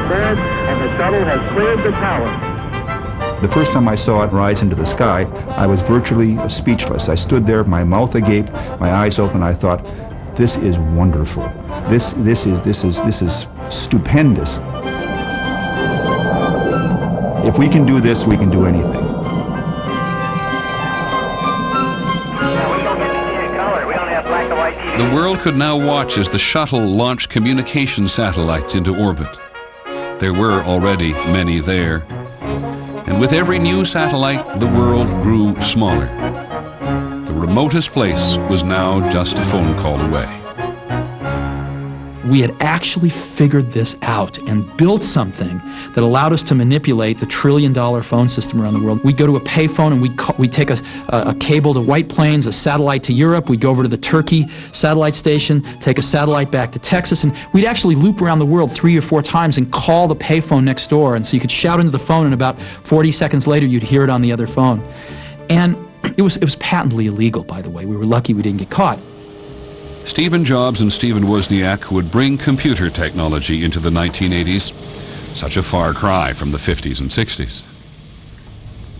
cleared, and the shuttle has cleared the tower. The first time I saw it rise into the sky, I was virtually speechless. I stood there, my mouth agape, my eyes open. I thought, this is wonderful. This is stupendous. If we can do this, we can do anything. The world could now watch as the shuttle launched communication satellites into orbit. There were already many there. And with every new satellite, the world grew smaller. The remotest place was now just a phone call away. We had actually figured this out and built something that allowed us to manipulate the trillion-dollar phone system around the world. We'd go to a payphone and we'd take a cable to White Plains, a satellite to Europe. We'd go over to the Turkey satellite station, take a satellite back to Texas, and we'd actually loop around the world 3 or 4 times and call the payphone next door. And so you could shout into the phone, and about 40 seconds later, you'd hear it on the other phone. And it was patently illegal, by the way. We were lucky we didn't get caught. Stephen Jobs and Stephen Wozniak would bring computer technology into the 1980s, such a far cry from the 50s and 60s.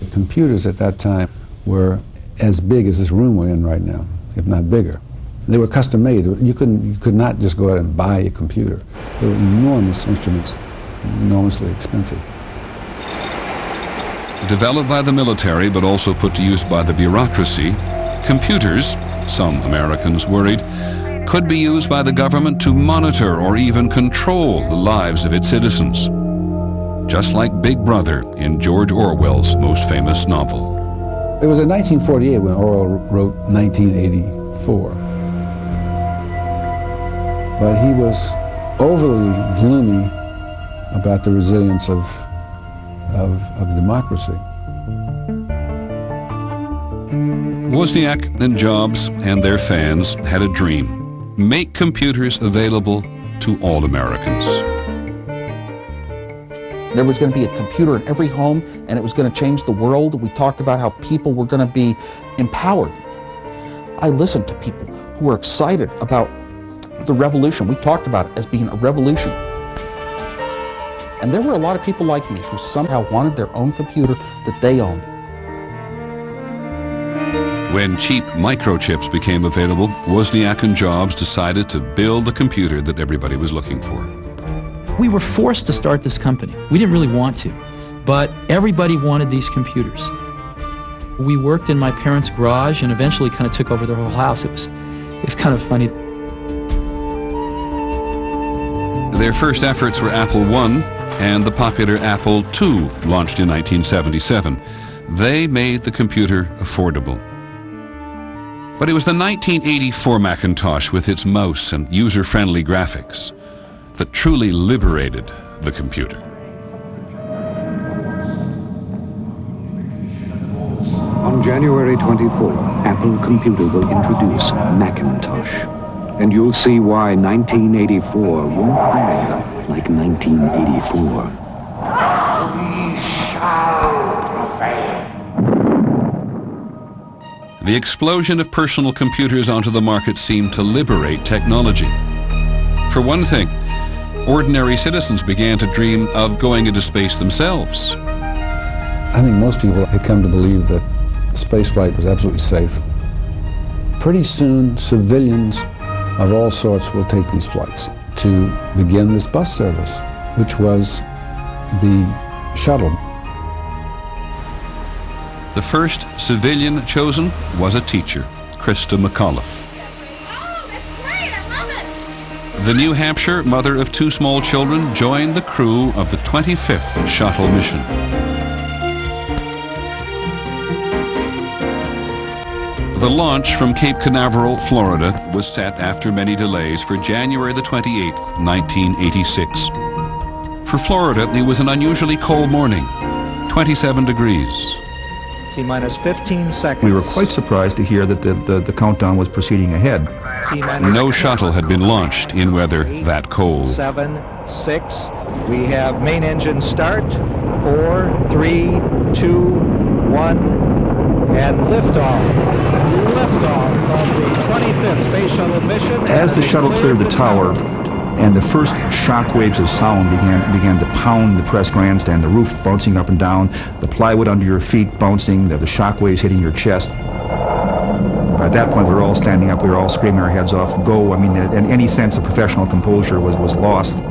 The computers at that time were as big as this room we're in right now, if not bigger. They were custom made. You could not just go out and buy a computer. They were enormous instruments, enormously expensive. Developed by the military but also put to use by the bureaucracy, computers, some Americans worried, could be used by the government to monitor or even control the lives of its citizens. Just like Big Brother in George Orwell's most famous novel. It was in 1948 when Orwell wrote 1984. But he was overly gloomy about the resilience of democracy. Wozniak and Jobs and their fans had a dream: make computers available to all Americans. There was going to be a computer in every home, and it was going to change the world. We talked about how people were going to be empowered. I listened to people who were excited about the revolution. We talked about it as being a revolution. And there were a lot of people like me who somehow wanted their own computer that they owned. When cheap microchips became available, Wozniak and Jobs decided to build the computer that everybody was looking for. We were forced to start this company. We didn't really want to, but everybody wanted these computers. We worked in my parents' garage and eventually kind of took over their whole house. It was kind of funny. Their first efforts were Apple I and the popular Apple II, launched in 1977. They made the computer affordable. But it was the 1984 Macintosh with its mouse and user-friendly graphics that truly liberated the computer. On January 24, Apple Computer will introduce Macintosh. And you'll see why 1984 won't be like 1984. We shall prevail. The explosion of personal computers onto the market seemed to liberate technology. For one thing, ordinary citizens began to dream of going into space themselves. I think most people had come to believe that spaceflight was absolutely safe. Pretty soon, civilians of all sorts will take these flights to begin this bus service, which was the shuttle. The first civilian chosen was a teacher, Krista McAuliffe. Oh, that's great, I love it! The New Hampshire mother of 2 small children joined the crew of the 25th shuttle mission. The launch from Cape Canaveral, Florida, was set after many delays for January the 28th, 1986. For Florida, it was an unusually cold morning, 27 degrees. T-minus 15 seconds. We were quite surprised to hear that the countdown was proceeding ahead. No shuttle had been launched in weather that cold. 7, 6. We have main engine start. 4, 3, 2, 1, and liftoff. Liftoff of the 25th Space Shuttle mission. As the shuttle cleared the tower, And the first shock waves of sound began to pound the press grandstand, the roof bouncing up and down, the plywood under your feet bouncing, the shock waves hitting your chest. At that point, we were all standing up, we were all screaming our heads off, go. I mean, and any sense of professional composure was lost.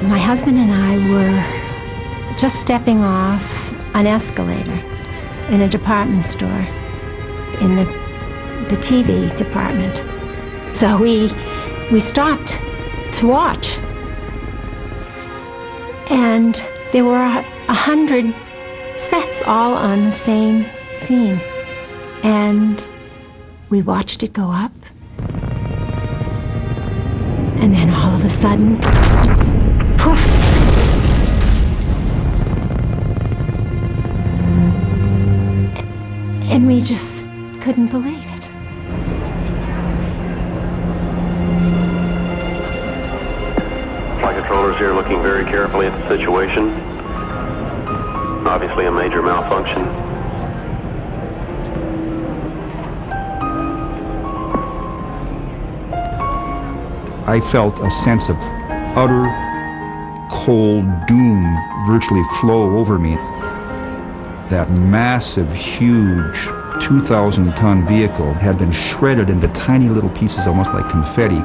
My husband and I were just stepping off an escalator in a department store, in the TV department. So we stopped to watch. And there were 100 sets all on the same scene. And we watched it go up. And then all of a sudden, poof. And we just couldn't believe it. Flight controllers here looking very carefully at the situation. Obviously a major malfunction. I felt a sense of utter cold doom virtually flow over me. That massive, huge 2,000-ton vehicle had been shredded into tiny little pieces, almost like confetti.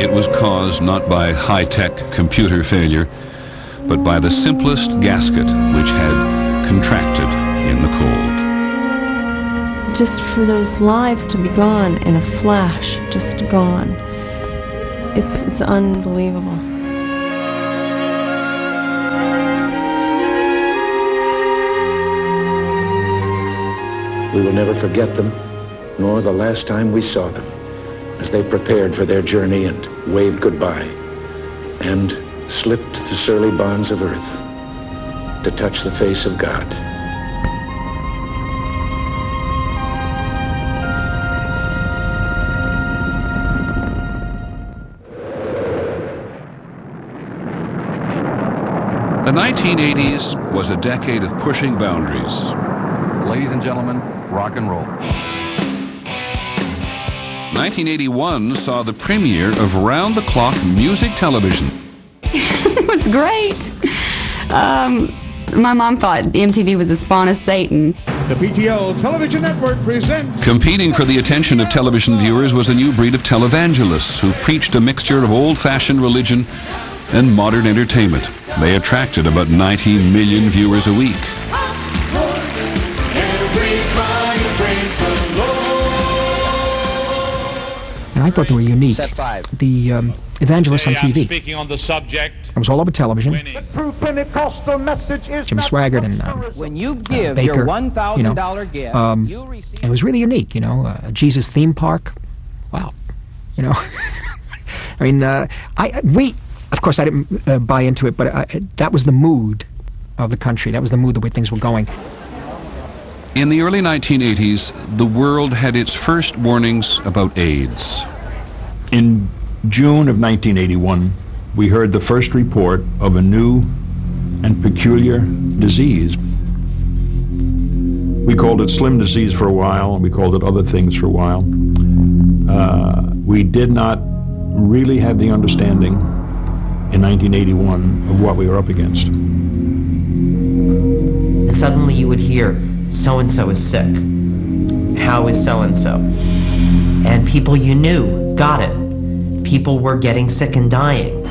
It was caused not by high-tech computer failure, but by the simplest gasket which had contracted in the cold. Just for those lives to be gone in a flash, just gone. It's unbelievable. We will never forget them, nor the last time we saw them, as they prepared for their journey and waved goodbye, and slipped the surly bonds of earth to touch the face of God. The 1980s was a decade of pushing boundaries. Ladies and gentlemen, rock and roll. 1981 saw the premiere of round-the-clock music television. It was great. My mom thought MTV was the spawn of Satan. The PTL Television Network presents... Competing for the attention of television viewers was a new breed of televangelists who preached a mixture of old-fashioned religion and modern entertainment. They attracted about 90 million viewers a week. And I thought they were unique. Set 5. The evangelists on TV. Speaking on the subject. It was all over television. The true Pentecostal message is Jim Swaggart and when you give Baker, your $1,000 gift, you receive. it was really unique, you know. A Jesus theme park. Wow. You know. I mean, of course, I didn't buy into it, but that was the mood of the country. That was the mood, the way things were going. In the early 1980s, the world had its first warnings about AIDS. In June of 1981, we heard the first report of a new and peculiar disease. We called it Slim disease for a while, and we called it other things for a while. We did not really have the understanding in 1981 of what we were up against. And suddenly you would hear, so-and-so is sick. How is so-and-so? And people you knew got it. People were getting sick and dying.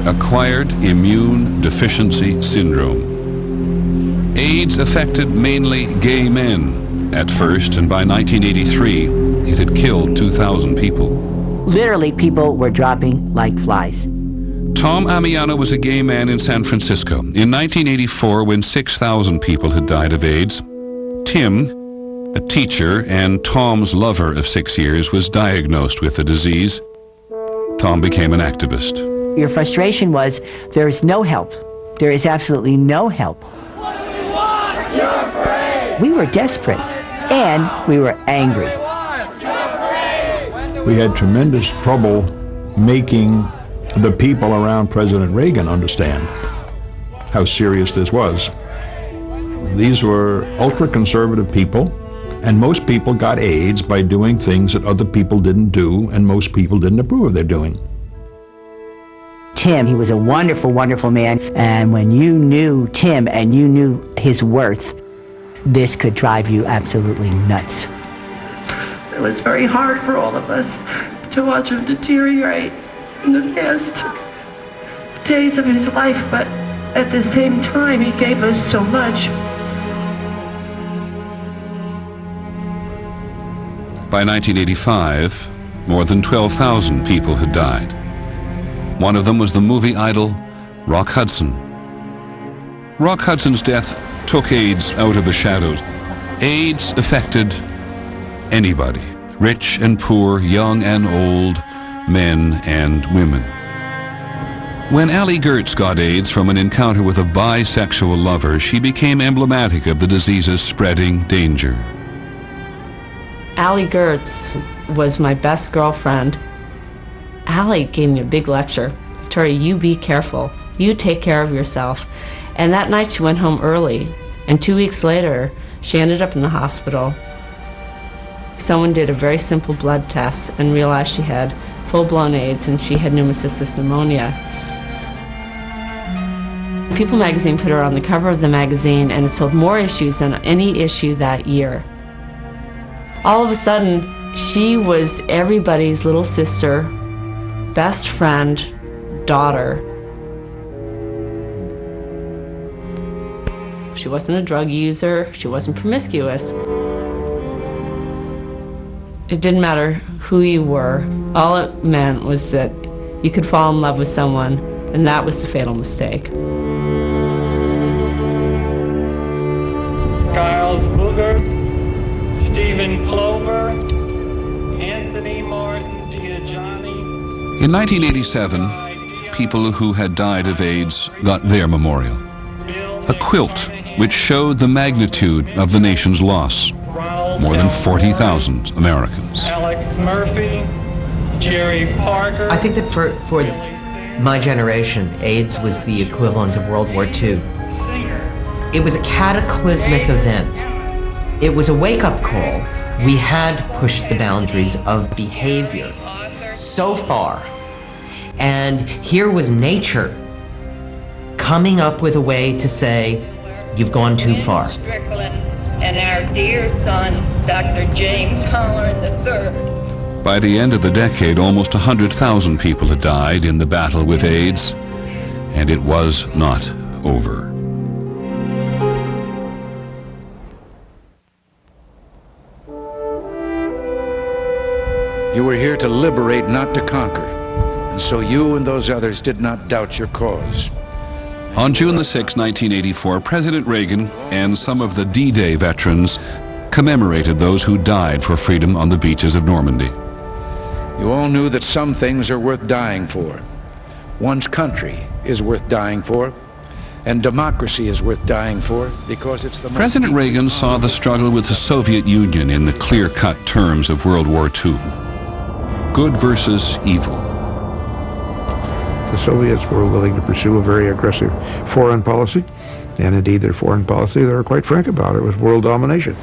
Acquired immune deficiency syndrome. AIDS affected mainly gay men at first, and by 1983, it had killed 2,000 people. Literally, people were dropping like flies. Tom Amiano was a gay man in San Francisco. In 1984, when 6,000 people had died of AIDS, Tim, a teacher and Tom's lover of 6 years, was diagnosed with the disease. Tom became an activist. Your frustration was, there is no help. There is absolutely no help. What do we want? You're afraid. We were desperate, and we were angry. We had tremendous trouble making the people around President Reagan understand how serious this was. These were ultra-conservative people, and most people got AIDS by doing things that other people didn't do, and most people didn't approve of their doing. Tim, he was a wonderful, wonderful man, and when you knew Tim and you knew his worth, this could drive you absolutely nuts. It was very hard for all of us to watch him deteriorate in the last days of his life, but at the same time, he gave us so much. By 1985, more than 12,000 people had died. One of them was the movie idol Rock Hudson. Rock Hudson's death took AIDS out of the shadows. AIDS affected anybody, rich and poor, young and old, men and women. When Allie Goertz got AIDS from an encounter with a bisexual lover, she became emblematic of the disease's spreading danger. Allie Goertz was my best girlfriend. Allie gave me a big lecture. Tori, you be careful. You take care of yourself. And that night she went home early. And 2 weeks later, she ended up in the hospital. Someone did a very simple blood test and realized she had full-blown AIDS and she had pneumocystis pneumonia. People magazine put her on the cover of the magazine, and it sold more issues than any issue that year. All of a sudden, she was everybody's little sister, best friend, daughter. She wasn't a drug user, she wasn't promiscuous. It didn't matter who you were. All it meant was that you could fall in love with someone, and that was the fatal mistake. Giles Booger, Stephen Clover, Anthony Martin Diajani. In 1987, people who had died of AIDS got their memorial. A quilt which showed the magnitude of the nation's loss. More than 40,000 Americans. Alex Murphy, Jerry Parker. I think that for my generation, AIDS was the equivalent of World War II. It was a cataclysmic event. It was a wake-up call. We had pushed the boundaries of behavior so far. And here was nature coming up with a way to say, you've gone too far. And our dear son, Dr. James Holleran III. By the end of the decade, almost 100,000 people had died in the battle with AIDS, and it was not over. You were here to liberate, not to conquer. And so you and those others did not doubt your cause. On June the 6th, 1984, President Reagan and some of the D-Day veterans commemorated those who died for freedom on the beaches of Normandy. You all knew that some things are worth dying for. One's country is worth dying for, and democracy is worth dying for because it's the... President Reagan saw the struggle with the Soviet Union in the clear-cut terms of World War II. Good versus evil. The Soviets were willing to pursue a very aggressive foreign policy, and indeed their foreign policy, they were quite frank about it, was world domination.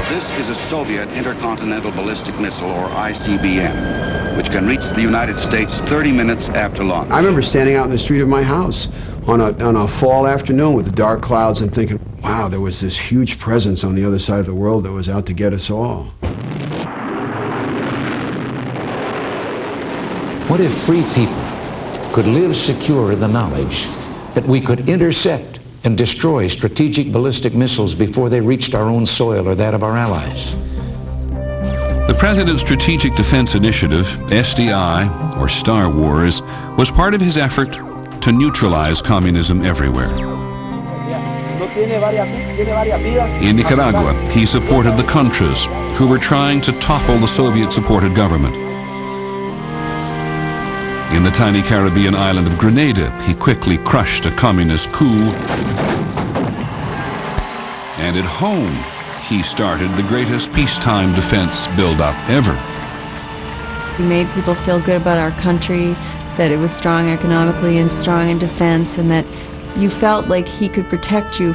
This is a Soviet intercontinental ballistic missile, or ICBM, which can reach the United States 30 minutes after launch. I remember standing out in the street of my house on a fall afternoon with the dark clouds and thinking, wow, there was this huge presence on the other side of the world that was out to get us all. What if free people could live secure in the knowledge that we could intercept and destroy strategic ballistic missiles before they reached our own soil or that of our allies? The President's Strategic Defense Initiative, SDI, or Star Wars, was part of his effort to neutralize communism everywhere. In Nicaragua, he supported the Contras, who were trying to topple the Soviet-supported government. In the tiny Caribbean island of Grenada, he quickly crushed a communist coup. And at home, he started the greatest peacetime defense build-up ever. He made people feel good about our country, that it was strong economically and strong in defense, and that you felt like he could protect you